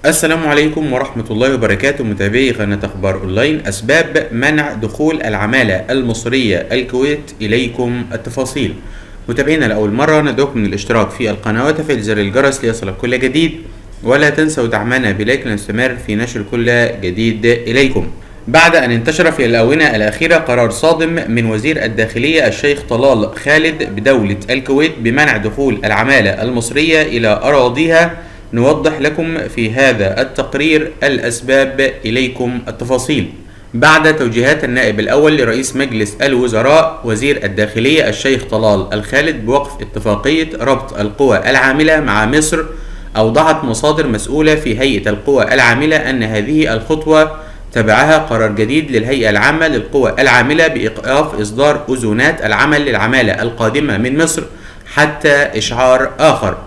السلام عليكم ورحمة الله وبركاته، متابعي قناة أخبار أونلاين. أسباب منع دخول العمالة المصرية الكويت، إليكم التفاصيل. متابعينا لأول مرة ندعوكم من الاشتراك في القناة وتفعيل زر الجرس ليصلك كل جديد، ولا تنسوا دعمنا بلايك لنستمر في نشر كل جديد إليكم. بعد أن انتشر في الآونة الأخيرة قرار صادم من وزير الداخلية الشيخ طلال خالد بدولة الكويت بمنع دخول العمالة المصرية إلى أراضيها، نوضح لكم في هذا التقرير الأسباب، إليكم التفاصيل. بعد توجيهات النائب الأول لرئيس مجلس الوزراء وزير الداخلية الشيخ طلال الخالد بوقف اتفاقية ربط القوى العاملة مع مصر، أوضحت مصادر مسؤولة في هيئة القوى العاملة أن هذه الخطوة تبعها قرار جديد للهيئة العامة للقوى العاملة بإيقاف إصدار أذونات العمل للعمالة القادمة من مصر حتى إشعار آخر.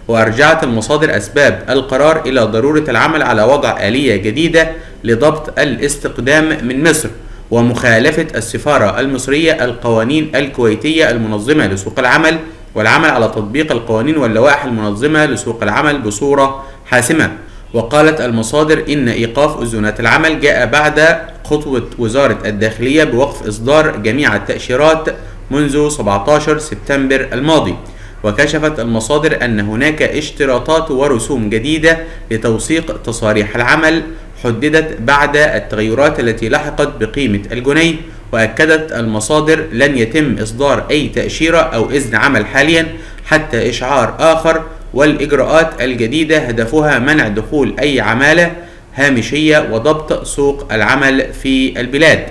وأرجعت المصادر أسباب القرار إلى ضرورة العمل على وضع آلية جديدة لضبط الاستقدام من مصر، ومخالفة السفارة المصرية القوانين الكويتية المنظمة لسوق العمل، والعمل على تطبيق القوانين واللوائح المنظمة لسوق العمل بصورة حاسمة. وقالت المصادر إن إيقاف أذونات العمل جاء بعد خطوة وزارة الداخلية بوقف إصدار جميع التأشيرات منذ 17 سبتمبر الماضي. وكشفت المصادر أن هناك اشتراطات ورسوم جديدة لتوثيق تصاريح العمل حددت بعد التغيرات التي لحقت بقيمة الجنيه. وأكدت المصادر لن يتم إصدار أي تأشيرة أو إذن عمل حاليا حتى إشعار آخر، والإجراءات الجديدة هدفها منع دخول أي عمالة هامشية وضبط سوق العمل في البلاد.